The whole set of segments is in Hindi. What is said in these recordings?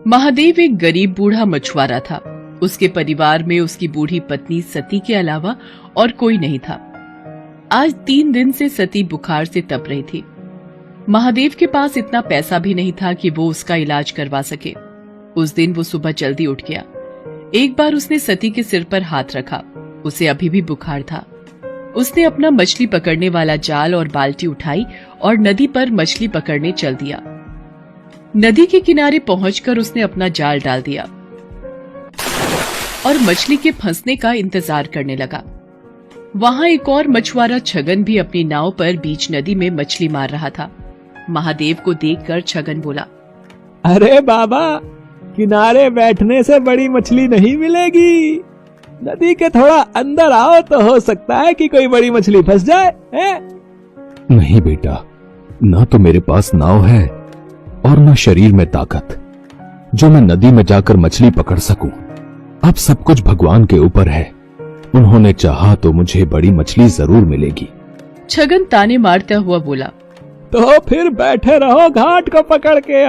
महादेव एक गरीब बूढ़ा मछुआरा था। उसके परिवार में उसकी बूढ़ी पत्नी सती के अलावा और कोई नहीं था। आज 3 दिन से सती बुखार से तप रही थी। महादेव के पास इतना पैसा भी नहीं था कि वो उसका इलाज करवा सके। उस दिन वो सुबह जल्दी उठ गया। एक बार उसने सती के सिर पर हाथ रखा। उसे अभी भी बुखार था। उसने अपना मछली पकड़ने वाला जाल और बाल्टी उठाई और नदी पर मछली पकड़ने चल दिया। नदी के किनारे पहुंचकर उसने अपना जाल डाल दिया और मछली के फंसने का इंतजार करने लगा। वहां एक और मछुआरा छगन भी अपनी नाव पर बीच नदी में मछली मार रहा था। महादेव को देखकर छगन बोला, अरे बाबा, किनारे बैठने से बड़ी मछली नहीं मिलेगी। नदी के थोड़ा अंदर आओ तो हो सकता है कि कोई बड़ी मछली फंस जाए। है? नहीं बेटा, ना तो मेरे पास नाव है और न शरीर में ताकत जो मैं नदी में जाकर मछली पकड़ सकूं। अब सब कुछ भगवान के ऊपर है। उन्होंने चाहा तो मुझे बड़ी मछली जरूर मिलेगी। छगन ताने मारता हुआ बोला, तो फिर बैठे रहो घाट को पकड़ के।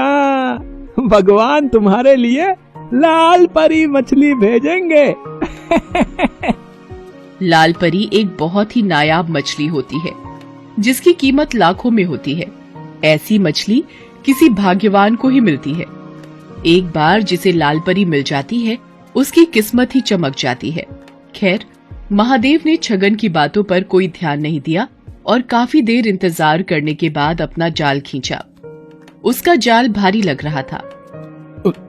भगवान तुम्हारे लिए लाल परी मछली भेजेंगे। लाल परी एक बहुत ही नायाब मछली होती है जिसकी कीमत लाखों में होती है। ऐसी मछली किसी भाग्यवान को ही मिलती है। एक बार जिसे लाल परी मिल जाती है उसकी किस्मत ही चमक जाती है। खैर, महादेव ने छगन की बातों पर कोई ध्यान नहीं दिया और काफी देर इंतजार करने के बाद अपना जाल खींचा। उसका जाल भारी लग रहा था।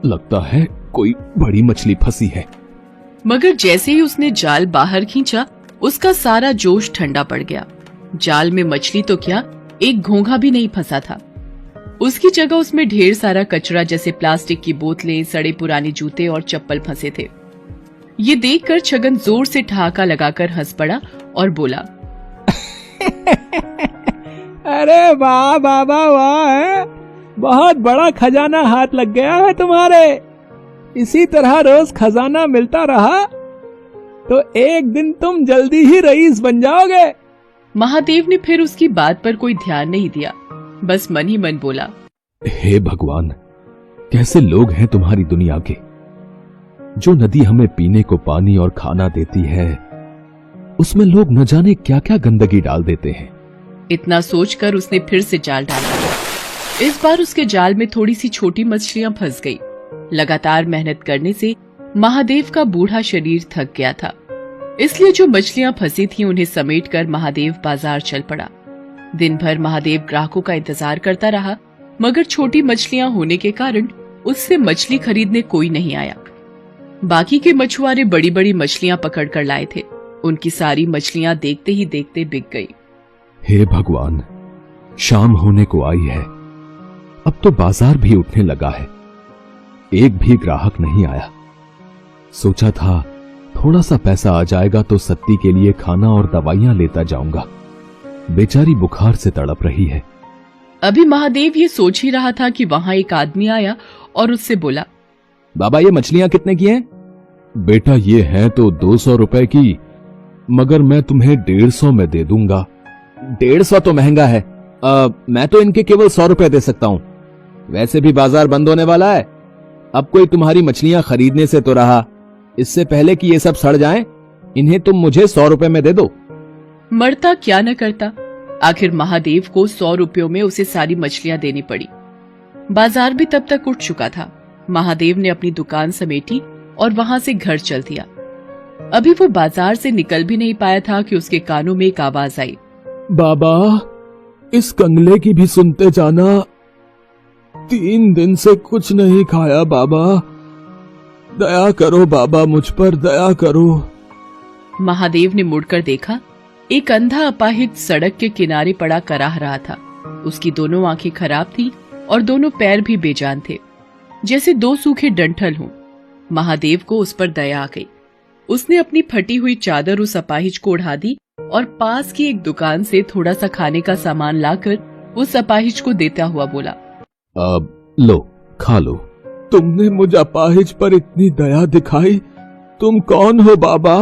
लगता है कोई बड़ी मछली फंसी है। मगर जैसे ही उसने जाल बाहर खींचा उसका सारा जोश ठंडा पड़ गया। जाल में मछली तो क्या, एक घोंघा भी नहीं फंसा था। उसकी जगह उसमें ढेर सारा कचरा जैसे प्लास्टिक की बोतलें, सड़े पुराने जूते और चप्पल फंसे थे। ये देखकर छगन जोर से ठहाका लगाकर हंस पड़ा और बोला, अरे वाह बाबा वाह, है बहुत बड़ा खजाना हाथ लग गया है तुम्हारे। इसी तरह रोज खजाना मिलता रहा तो एक दिन तुम जल्दी ही रईस बन जाओगे। महादेव ने फिर उसकी बात पर कोई ध्यान नहीं दिया, बस मन ही मन बोला, हे भगवान, कैसे लोग हैं तुम्हारी दुनिया के। जो नदी हमें पीने को पानी और खाना देती है उसमें लोग न जाने क्या क्या गंदगी डाल देते हैं। इतना सोचकर उसने फिर से जाल डाला। इस बार उसके जाल में थोड़ी सी छोटी मछलियां फंस गई। लगातार मेहनत करने से महादेव का बूढ़ा शरीर थक गया था, इसलिए जो मछलियां फंसी थीं उन्हें समेटकर महादेव बाजार चल पड़ा। दिन भर महादेव ग्राहकों का इंतजार करता रहा, मगर छोटी मछलियां होने के कारण उससे मछली खरीदने कोई नहीं आया। बाकी के मछुआरे बड़ी बड़ी मछलियां पकड़ कर लाए थे। उनकी सारी मछलियां देखते ही देखते बिक गई। हे भगवान, शाम होने को आई है। अब तो बाजार भी उठने लगा है। एक भी ग्राहक नहीं आया। सोचा था थोड़ा सा पैसा आ जाएगा तो सत्ती के लिए खाना और दवाइयां लेता जाऊंगा। बेचारी बुखार से तड़प रही है। अभी महादेव ये सोच ही रहा था कि वहां एक आदमी आया और उससे बोला, बाबा, ये मछलियां कितने की हैं? बेटा, ये हैं तो 200 रुपए की, मगर मैं तुम्हें 150 में दे दूंगा। 150 तो महंगा है। मैं तो इनके केवल 100 रुपए दे सकता हूँ। वैसे भी बाजार बंद होने वाला है। अब कोई तुम्हारी मछलियां खरीदने से तो रहा, इससे पहले कि ये सब सड़ जाएं, इन्हें तुम मुझे 100 रुपए में दे दो। मरता क्या न करता। आखिर महादेव को 100 रुपयों में उसे सारी मछलियां देनी पड़ी। बाजार भी तब तक उठ चुका था। महादेव ने अपनी दुकान समेटी और वहां से घर चल दिया। अभी वो बाजार से निकल भी नहीं पाया था कि उसके कानों में एक आवाज आई, बाबा, इस कंगले की भी सुनते जाना। 3 दिन से कुछ नहीं खाया बाबा। दया करो बाबा, मुझ पर दया करो। महादेव ने मुड़कर देखा। एक अंधा अपाहिज सड़क के किनारे पड़ा कराह रहा था। उसकी दोनों आंखें खराब थीं और दोनों पैर भी बेजान थे, जैसे 2 सूखे डंठल हों। महादेव को उस पर दया आ गई। उसने अपनी फटी हुई चादर उस अपाहिज को ओढ़ा दी और पास की एक दुकान से थोड़ा सा खाने का सामान लाकर उस अपाहिज को देता हुआ बोला, अब लो, खा लो। तुमने मुझ अपाहिज पर इतनी दया दिखाई। तुम कौन हो बाबा?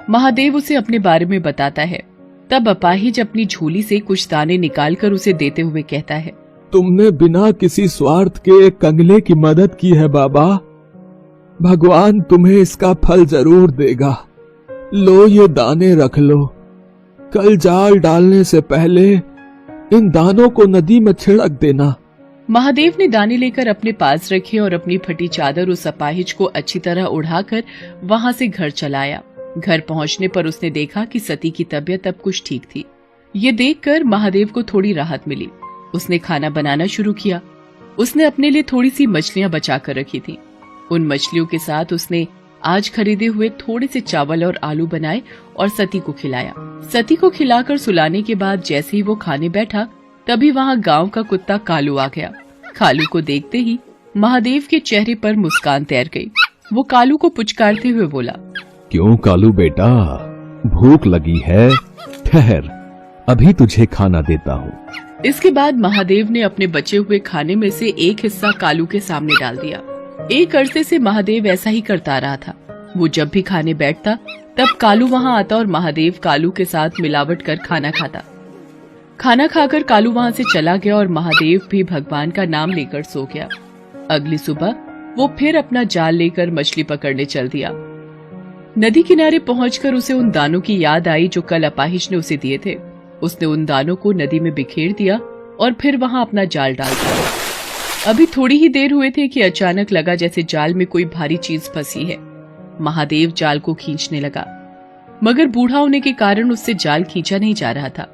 महादेव उसे अपने बारे में बताता है। तब अपाहिज अपनी झोली से कुछ दाने निकालकर उसे देते हुए कहता है, तुमने बिना किसी स्वार्थ के एक कंगले की मदद की है बाबा। भगवान तुम्हें इसका फल जरूर देगा। लो ये दाने रख लो। कल जाल डालने से पहले इन दानों को नदी में छिड़क देना। महादेव ने दाने लेकर अपने पास रखे और अपनी फटी चादर उस अपाहिज को अच्छी तरह उड़ाकर वहां से घर चलाया। घर पहुंचने पर उसने देखा कि सती की तबीयत अब कुछ ठीक थी। ये देखकर महादेव को थोड़ी राहत मिली। उसने खाना बनाना शुरू किया। उसने अपने लिए थोड़ी सी मछलियां बचाकर रखी थी। उन मछलियों के साथ उसने आज खरीदे हुए थोड़े से चावल और आलू बनाए और सती को खिलाया। सती को खिलाकर सुलाने के बाद जैसे ही वो खाने बैठा, तभी वहाँ गांव का कुत्ता कालू आ गया। कालू को देखते ही महादेव के चेहरे पर मुस्कान तैर गई। वो कालू को पुचकारते हुए बोला, क्यों कालू बेटा, भूख लगी है? ठहर, अभी तुझे खाना देता हूँ। इसके बाद महादेव ने अपने बचे हुए खाने में से एक हिस्सा कालू के सामने डाल दिया। एक अरसे से महादेव ऐसा ही करता रहा था। वो जब भी खाने बैठता तब कालू वहाँ आता और महादेव कालू के साथ मिलावट कर खाना खाता। खाना खाकर कालू वहाँ से चला गया और महादेव भी भगवान का नाम लेकर सो गया। अगली सुबह वो फिर अपना जाल लेकर मछली पकड़ने चल दिया। नदी किनारे पहुंचकर उसे उन दानों की याद आई जो कल अपाहिज ने उसे दिए थे। उसने उन दानों को नदी में बिखेर दिया और फिर वहां अपना जाल डाल दिया। अभी थोड़ी ही देर हुए थे कि अचानक लगा जैसे जाल में कोई भारी चीज फंसी है। महादेव जाल को खींचने लगा, मगर बूढ़ा होने के कारण उससे जाल खींचा नहीं जा रहा था।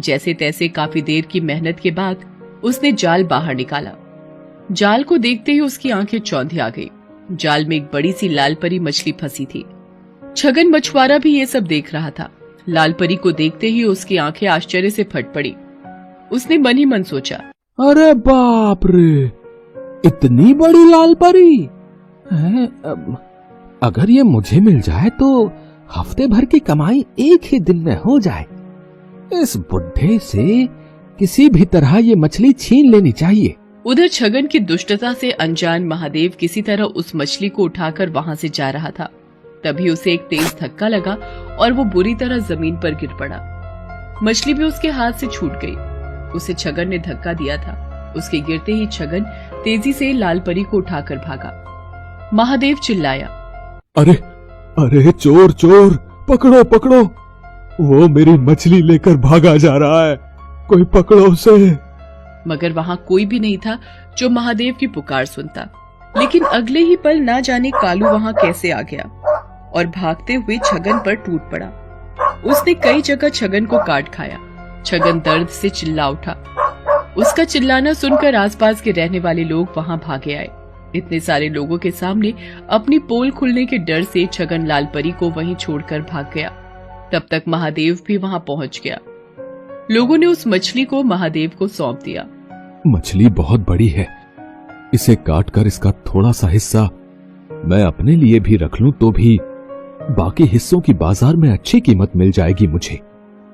जैसे तैसे काफी देर की मेहनत के बाद उसने जाल बाहर निकाला। जाल को देखते ही उसकी आंखें चौंधी आ गई। जाल में एक बड़ी सी लाल परी मछली फंसी थी। छगन मछुआरा भी ये सब देख रहा था। लाल परी को देखते ही उसकी आंखें आश्चर्य से फट पड़ी। उसने मन ही मन सोचा, अरे बाप रे, इतनी बड़ी लाल परी है? अगर ये मुझे मिल जाए तो हफ्ते भर की कमाई एक ही दिन में हो जाए। इस बुढ़े से किसी भी तरह ये मछली छीन लेनी चाहिए। उधर छगन की दुष्टता से अनजान महादेव किसी तरह उस मछली को उठाकर वहां से जा रहा था। तभी उसे एक तेज धक्का लगा और वो बुरी तरह जमीन पर गिर पड़ा। मछली भी उसके हाथ से छूट गई। उसे छगन ने धक्का दिया था। उसके गिरते ही छगन तेजी से लाल परी को उठाकर भागा। महादेव चिल्लाया, अरे अरे, चोर चोर, पकड़ो पकड़ो, वो मेरी मछली लेकर भागा जा रहा है, कोई पकड़ो उसे। मगर वहां कोई भी नहीं था जो महादेव की पुकार सुनता। लेकिन अगले ही पल ना जाने कालू वहां कैसे आ गया और भागते हुए छगन पर टूट पड़ा। उसने कई जगह छगन को काट खाया। छगन दर्द से चिल्ला उठा। उसका चिल्लाना सुनकर आसपास के रहने वाले लोग वहां भागे आए। इतने सारे लोगों के सामने अपनी पोल खुलने के डर से छगन लाल परी को वहीं छोड़कर भाग गया। तब तक महादेव भी वहां पहुंच गया। लोगों ने उस मछली को महादेव को सौंप दिया। मछली बहुत बड़ी है, इसे काटकर इसका थोड़ा सा हिस्सा मैं अपने लिए भी रख लूं तो भी बाकी हिस्सों की बाजार में अच्छी कीमत मिल जाएगी मुझे।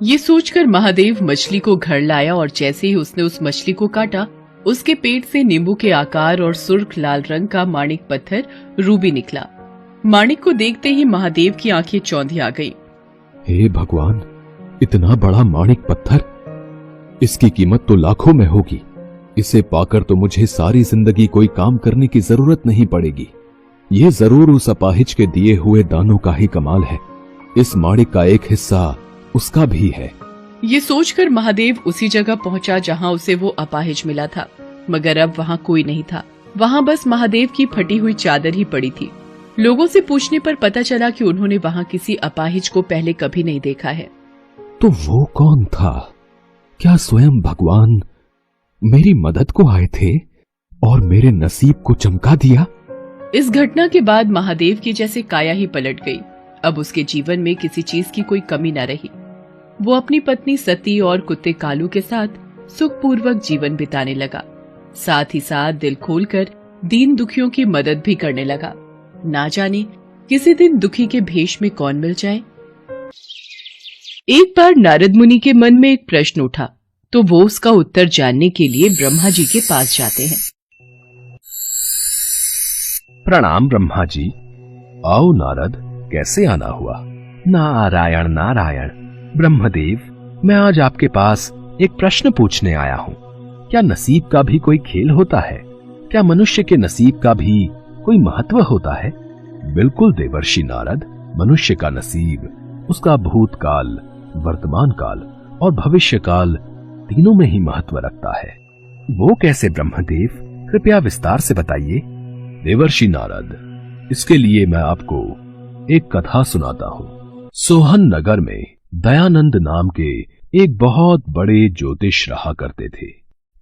ये सोचकर महादेव मछली को घर लाया और जैसे ही उसने उस मछली को काटा, उसके पेट से नींबू के आकार और सुर्ख लाल रंग का माणिक पत्थर रूबी निकला। माणिक को देखते ही महादेव की आंखें चौंधी आ गई। हे भगवान, इतना बड़ा माणिक पत्थर, इसकी कीमत तो लाखों में होगी। इसे पाकर तो मुझे सारी जिंदगी कोई काम करने की जरूरत नहीं पड़ेगी। ये जरूर उस अपाहिज के दिए हुए दानों का ही कमाल है। इस माणिक का एक हिस्सा उसका भी है। ये सोचकर महादेव उसी जगह पहुंचा जहां उसे वो अपाहिज मिला था, मगर अब वहां कोई नहीं था। वहां बस महादेव की फटी हुई चादर ही पड़ी थी। लोगों से पूछने पर पता चला कि उन्होंने वहां किसी अपाहिज को पहले कभी नहीं देखा है। तो वो कौन था? क्या स्वयं भगवान मेरी मदद को आए थे और मेरे नसीब को चमका दिया? इस घटना के बाद महादेव की जैसे काया ही पलट गई। अब उसके जीवन में किसी चीज की कोई कमी न रही। वो अपनी पत्नी सती और कुत्ते कालू के साथ सुखपूर्वक जीवन बिताने लगा। साथ ही साथ दिल खोलकर दीन दुखियों की मदद भी करने लगा। ना जाने किसी दिन दुखी के भेष में कौन मिल जाए। एक बार नारद मुनि के मन में एक प्रश्न उठा, तो वो उसका उत्तर जानने के लिए ब्रह्मा जी के पास जाते हैं। प्रणाम ब्रह्मा जी। आओ नारद, कैसे आना हुआ? नारायण नारायण। ब्रह्मदेव, मैं आज आपके पास एक प्रश्न पूछने आया हूँ। क्या नसीब का भी कोई खेल होता है? क्या मनुष्य के नसीब का भी कोई महत्व होता है? बिल्कुल देवर्षि नारद, मनुष्य का नसीब उसका भूतकाल, वर्तमान काल और भविष्य काल तीनों में ही महत्व रखता है। वो कैसे ब्रह्मदेव? कृपया विस्तार से बताइए। देवर्षि नारद, इसके लिए मैं आपको एक कथा सुनाता हूँ। सोहन नगर में दयानंद नाम के एक बहुत बड़े ज्योतिष रहा करते थे।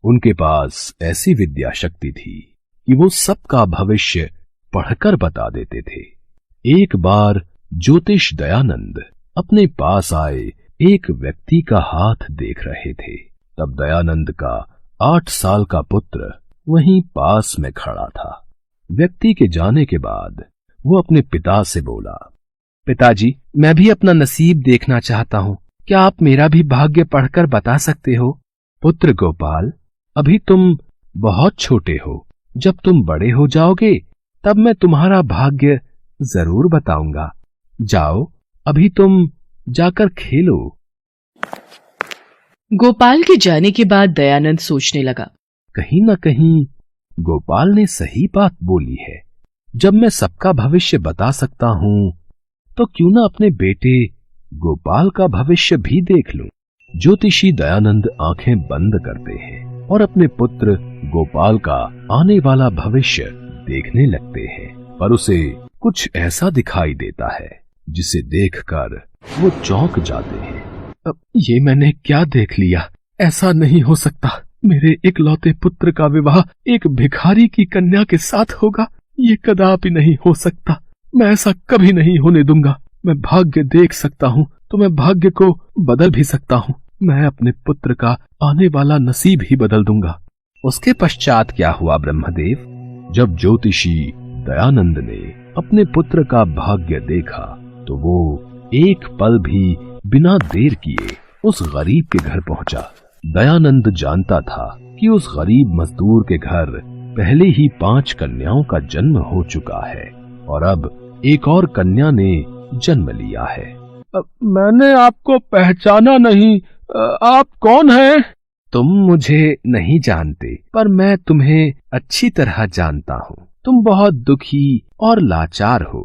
उनके पास ऐसी विद्या शक्ति थी कि वो सबका भविष्य पढ़कर बता देते थे। एक बार ज्योतिष दयानंद अपने पास आए एक व्यक्ति का हाथ देख रहे थे। तब दयानंद का 8 साल का पुत्र वहीं पास में खड़ा था। व्यक्ति के जाने के बाद वो अपने पिता से बोला, पिताजी, मैं भी अपना नसीब देखना चाहता हूँ। क्या आप मेरा भी भाग्य पढ़कर बता सकते हो? पुत्र गोपाल, अभी तुम बहुत छोटे हो। जब तुम बड़े हो जाओगे तब मैं तुम्हारा भाग्य जरूर बताऊंगा। जाओ, अभी तुम जाकर खेलो। गोपाल के जाने के बाद दयानंद सोचने लगा, कहीं न कहीं गोपाल ने सही बात बोली है। जब मैं सबका भविष्य बता सकता हूं तो क्यों ना अपने बेटे गोपाल का भविष्य भी देख लूं। ज्योतिषी दयानंद आंखें बंद करते हैं और अपने पुत्र गोपाल का आने वाला भविष्य देखने लगते हैं, पर उसे कुछ ऐसा दिखाई देता है जिसे देखकर वो चौंक जाते हैं। अब ये मैंने क्या देख लिया? ऐसा नहीं हो सकता। मेरे इकलौते पुत्र का विवाह एक भिखारी की कन्या के साथ होगा। ये कदापि नहीं हो सकता। मैं ऐसा कभी नहीं होने दूंगा। मैं भाग्य देख सकता हूँ तो मैं भाग्य को बदल भी सकता हूँ। मैं अपने पुत्र का आने वाला नसीब ही बदल दूंगा। उसके पश्चात क्या हुआ ब्रह्मदेव? जब ज्योतिषी दयानंद ने अपने पुत्र का भाग्य देखा तो वो एक पल भी बिना देर किए उस गरीब के घर पहुंचा। दयानंद जानता था कि उस गरीब मजदूर के घर पहले ही 5 कन्याओं का जन्म हो चुका है और अब एक और कन्या ने जन्म लिया है। मैंने आपको पहचाना नहीं। आप कौन हैं? तुम मुझे नहीं जानते, पर मैं तुम्हें अच्छी तरह जानता हूँ। तुम बहुत दुखी और लाचार हो।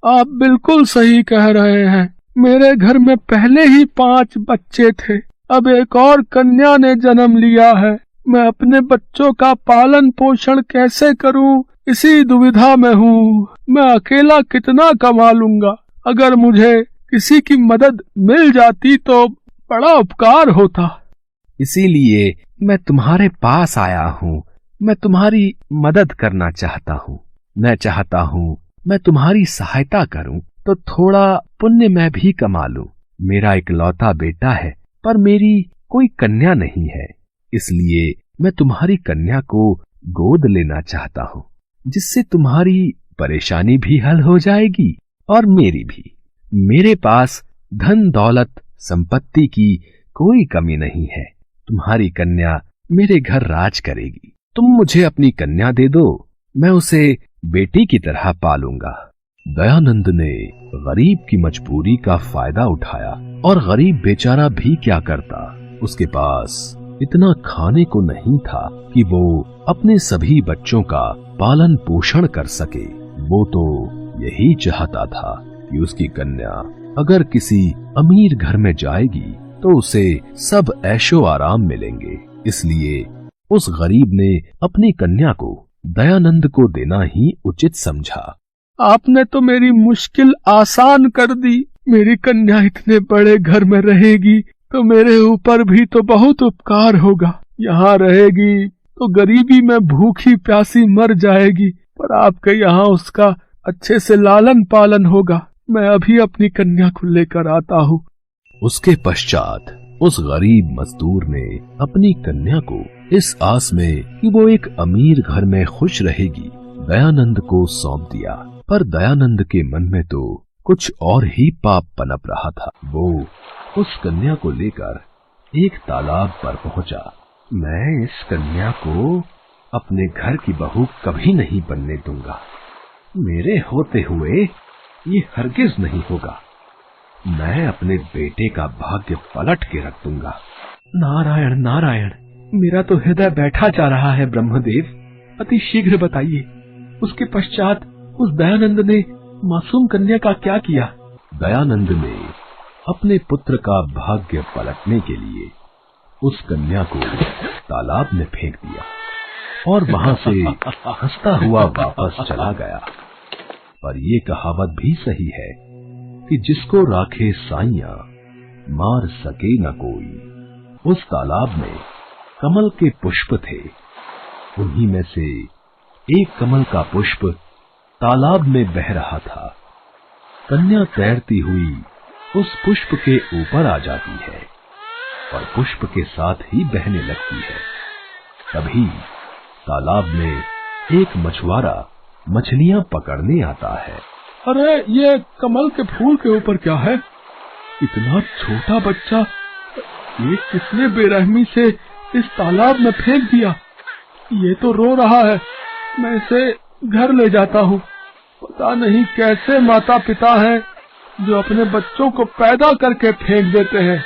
आप बिल्कुल सही कह रहे हैं। मेरे घर में पहले ही 5 बच्चे थे, अब एक और कन्या ने जन्म लिया है। मैं अपने बच्चों का पालन पोषण कैसे करूं, इसी दुविधा में हूँ। मैं अकेला कितना कमा लूंगा। अगर मुझे किसी की मदद मिल जाती तो बड़ा उपकार होता। इसीलिए मैं तुम्हारे पास आया हूँ। मैं तुम्हारी मदद करना चाहता हूँ। मैं चाहता हूँ मैं तुम्हारी सहायता करूँ तो थोड़ा पुण्य मैं भी कमा लूं। मेरा इकलौता बेटा है, पर मेरी कोई कन्या नहीं है। इसलिए मैं तुम्हारी कन्या को गोद लेना चाहता हूँ, जिससे तुम्हारी परेशानी भी हल हो जाएगी और मेरी भी। मेरे पास धन दौलत संपत्ति की कोई कमी नहीं है। तुम्हारी कन्या मेरे घर राज करेगी। तुम मुझे अपनी कन्या दे दो, मैं उसे बेटी की तरह पालूंगा। दयानंद ने गरीब की मजबूरी का फायदा उठाया और गरीब बेचारा भी क्या करता, उसके पास इतना खाने को नहीं था कि वो अपने सभी बच्चों का पालन पोषण कर सके। वो तो यही चाहता था कि उसकी कन्या अगर किसी अमीर घर में जाएगी तो उसे सब ऐशो आराम मिलेंगे। इसलिए उस गरीब ने अपनी कन्या को दयानंद को देना ही उचित समझा। आपने तो मेरी मुश्किल आसान कर दी। मेरी कन्या इतने बड़े घर में रहेगी तो मेरे ऊपर भी तो बहुत उपकार होगा। यहाँ रहेगी तो गरीबी में भूखी प्यासी मर जाएगी, पर आपके यहाँ उसका अच्छे से लालन पालन होगा। मैं अभी अपनी कन्या को लेकर आता हूँ। उसके पश्चात उस गरीब मजदूर ने अपनी कन्या को इस आस में कि वो एक अमीर घर में खुश रहेगी दयानंद को सौंप दिया। पर दयानंद के मन में तो कुछ और ही पाप पनप रहा था। वो उस कन्या को लेकर एक तालाब पर पहुंचा। मैं इस कन्या को अपने घर की बहू कभी नहीं बनने दूंगा। मेरे होते हुए ये हरगिज नहीं होगा। मैं अपने बेटे का भाग्य पलट के रख दूंगा। नारायण नारायण, मेरा तो हृदय बैठा जा रहा है ब्रह्मदेव, अति शीघ्र बताइए, उसके पश्चात उस दयानंद ने मासूम कन्या का क्या किया? दयानंद ने अपने पुत्र का भाग्य पलटने के लिए उस कन्या को तालाब में फेंक दिया और वहां से हंसता हुआ वापस चला गया। पर ये कहावत भी सही है कि जिसको राखे साइयां मार सके न कोई। उस तालाब में कमल के पुष्प थे, उन्हीं में से एक कमल का पुष्प तालाब में बह रहा था। कन्या तैरती हुई उस पुष्प के ऊपर आ जाती है और पुष्प के साथ ही बहने लगती है। तभी तालाब में एक मछुआरा मछलियां पकड़ने आता है। अरे ये कमल के फूल के ऊपर क्या है? इतना छोटा बच्चा, ये किसने बेरहमी से इस तालाब में फेंक दिया? ये तो रो रहा है, मैं इसे घर ले जाता हूँ। पता नहीं कैसे माता पिता हैं जो अपने बच्चों को पैदा करके फेंक देते हैं।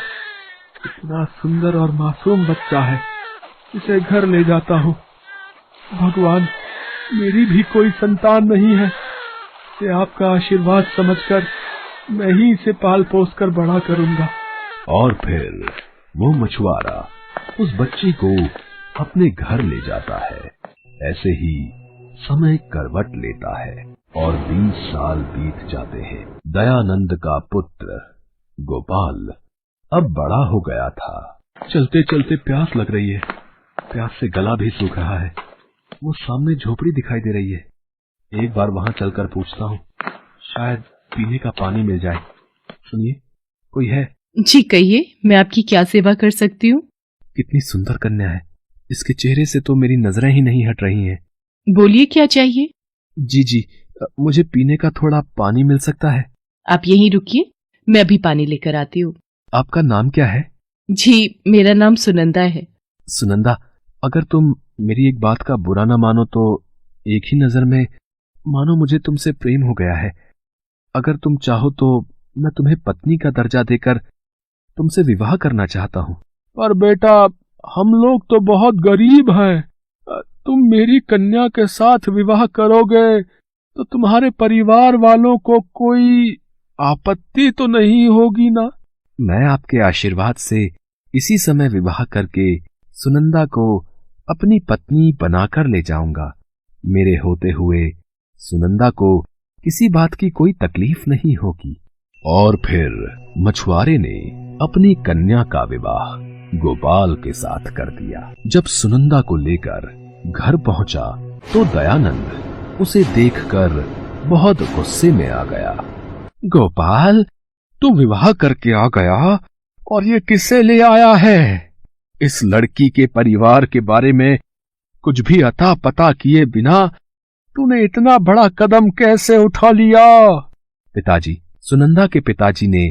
इतना सुंदर और मासूम बच्चा है, इसे घर ले जाता हूँ। भगवान, मेरी भी कोई संतान नहीं है, इसे आपका आशीर्वाद समझकर मैं ही इसे पाल पोस कर बड़ा करूंगा। और फिर वो मछुआरा उस बच्चे को अपने घर ले जाता है। ऐसे ही समय करवट लेता है और 20 साल बीत जाते हैं। दयानंद का पुत्र गोपाल अब बड़ा हो गया था। चलते चलते प्यास लग रही है, प्यास से गला भी सूख रहा है। वो सामने झोपड़ी दिखाई दे रही है, एक बार वहां चलकर पूछता हूँ, शायद पीने का पानी मिल जाए। सुनिए, कोई है? जी कहिए, मैं आपकी क्या सेवा कर सकती हूँ? कितनी सुंदर कन्या है, इसके चेहरे से तो मेरी नजरें ही नहीं हट रही हैं। बोलिए, क्या चाहिए? जी, मुझे पीने का थोड़ा पानी मिल सकता है? आप यहीं रुकिए, मैं अभी पानी लेकर आती हूँ। आपका नाम क्या है? जी, मेरा नाम सुनंदा है। सुनंदा, अगर तुम मेरी एक बात का बुरा ना मानो तो एक ही नजर में मानो मुझे तुमसे प्रेम हो गया है। अगर तुम चाहो तो मैं तुम्हें पत्नी का दर्जा देकर तुमसे विवाह करना चाहता हूँ। पर बेटा, हम लोग तो बहुत गरीब हैं। तुम मेरी कन्या के साथ विवाह करोगे तो तुम्हारे परिवार वालों को कोई आपत्ति तो नहीं होगी ना? मैं आपके आशीर्वाद से इसी समय विवाह करके सुनंदा को अपनी पत्नी बनाकर ले जाऊंगा। मेरे होते हुए सुनंदा को किसी बात की कोई तकलीफ नहीं होगी। और फिर मछुआरे ने अपनी कन्या का विवाह गोपाल के साथ कर दिया। जब सुनंदा को लेकर घर पहुंचा तो दयानंद उसे देखकर बहुत गुस्से में आ गया। गोपाल, तू विवाह करके आ गया और ये किससे ले आया है? इस लड़की के परिवार के बारे में कुछ भी अता पता किए बिना तूने इतना बड़ा कदम कैसे उठा लिया? पिताजी, सुनंदा के पिताजी ने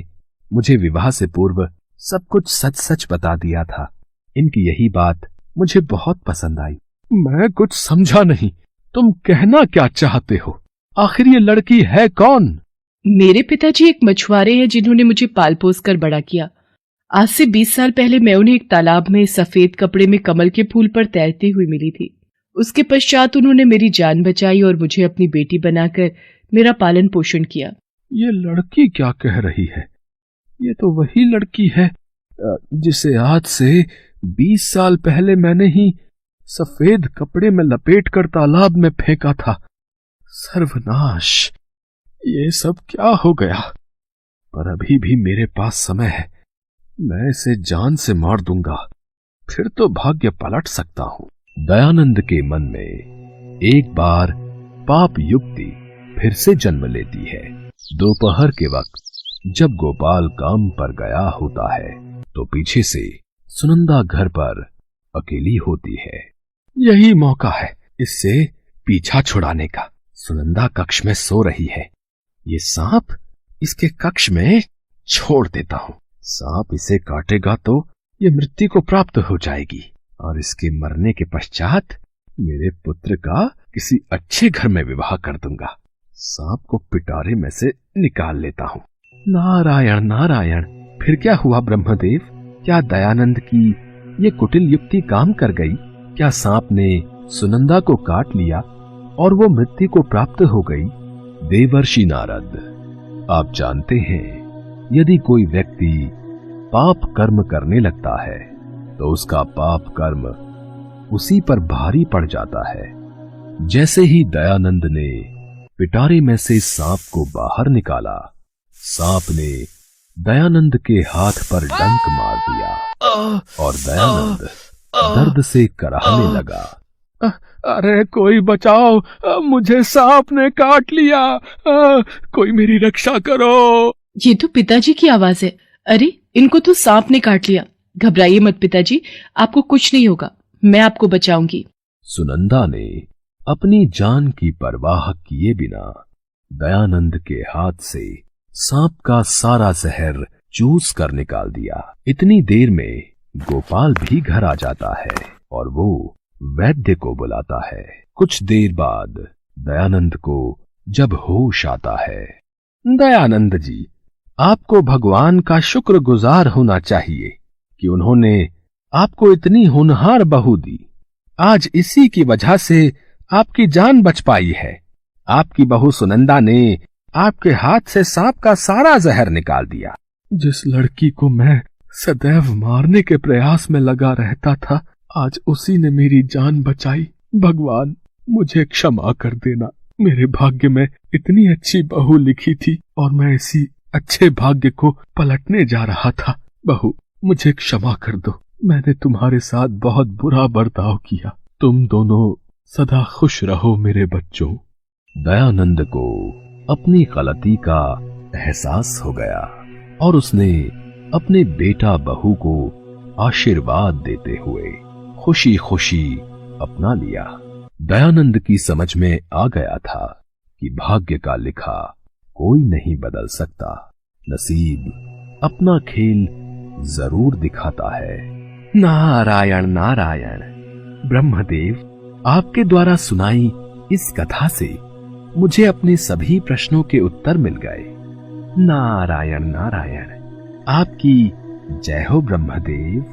मुझे विवाह से पूर्व सब कुछ सच सच बता दिया था। इनकी यही बात मुझे बहुत पसंद आई। मैं कुछ समझा नहीं, तुम कहना क्या चाहते हो? आखिर ये लड़की है कौन? मेरे पिताजी एक मछुआरे हैं जिन्होंने मुझे पाल पोस कर बड़ा किया। आज से 20 साल पहले मैं उन्हें एक तालाब में सफेद कपड़े में कमल के फूल पर तैरती हुई मिली थी। उसके पश्चात उन्होंने मेरी जान बचाई और मुझे अपनी बेटी बनाकर मेरा पालन पोषण किया। ये लड़की क्या कह रही है? ये तो वही लड़की है जिसे आज से 20 साल पहले मैंने ही सफेद कपड़े में लपेटकर तालाब में फेंका था। सर्वनाश, ये सब क्या हो गया? पर अभी भी मेरे पास समय है, मैं इसे जान से मार दूंगा, फिर तो भाग्य पलट सकता हूं। दयानंद के मन में एक बार पाप युक्ति फिर से जन्म लेती है। दोपहर के वक्त जब गोपाल काम पर गया होता है तो पीछे से सुनंदा घर पर अकेली होती है। यही मौका है इससे पीछा छुड़ाने का। सुनंदा कक्ष में सो रही है, ये सांप इसके कक्ष में छोड़ देता हूं। सांप इसे काटेगा तो ये मृत्यु को प्राप्त हो जाएगी और इसके मरने के पश्चात मेरे पुत्र का किसी अच्छे घर में विवाह कर दूंगा। सांप को पिटारे में से निकाल लेता हूं। नारायण नारायण। फिर क्या हुआ ब्रह्मदेव? क्या दयानंद की ये कुटिल युक्ति काम कर गई? क्या सांप ने सुनंदा को काट लिया और वो मृत्यु को प्राप्त हो गई? देवर्षि नारद, आप जानते हैं, यदि कोई व्यक्ति पाप कर्म करने लगता है तो उसका पाप कर्म उसी पर भारी पड़ जाता है। जैसे ही दयानंद ने पिटारे में से सांप को बाहर निकाला, सांप ने दयानंद के हाथ पर डंक मार दिया और दयानंद दर्द से कराहने लगा। अरे कोई बचाओ, मुझे सांप ने काट लिया, कोई मेरी रक्षा करो। ये तो पिताजी की आवाज है। अरे इनको तो सांप ने काट लिया। घबराइए मत पिताजी, आपको कुछ नहीं होगा, मैं आपको बचाऊंगी। सुनंदा ने अपनी जान की परवाह किए बिना दयानंद के हाथ से सांप का सारा जहर चूस कर निकाल दिया। इतनी देर में गोपाल भी घर आ जाता है और वो वैद्य को बुलाता है। कुछ देर बाद दयानंद को जब होश आता है, दयानंद जी, आपको भगवान का शुक्रगुजार होना चाहिए कि उन्होंने आपको इतनी होनहार बहू दी। आज इसी की वजह से आपकी जान बच पाई है। आपकी बहू सुनंदा ने आपके हाथ से सांप का सारा जहर निकाल दिया। जिस लड़की को मैं सदैव मारने के प्रयास में लगा रहता था, आज उसी ने मेरी जान बचाई। भगवान, मुझे क्षमा कर देना। मेरे भाग्य में इतनी अच्छी बहू लिखी थी और मैं इसी अच्छे भाग्य को पलटने जा रहा था। बहू, मुझे क्षमा कर दो। मैंने तुम्हारे साथ बहुत बुरा बर्ताव किया। तुम दोनों सदा खुश रहो मेरे बच्चों। दयानंद को अपनी गलती का एहसास हो गया और उसने अपने बेटा बहू को आशीर्वाद देते हुए खुशी खुशी अपना लिया। दयानंद की समझ में आ गया था कि भाग्य का लिखा कोई नहीं बदल सकता। नसीब अपना खेल जरूर दिखाता है। नारायण नारायण। ब्रह्मदेव, आपके द्वारा सुनाई इस कथा से मुझे अपने सभी प्रश्नों के उत्तर मिल गए। नारायण नारायण। आपकी जय हो ब्रह्मदेव।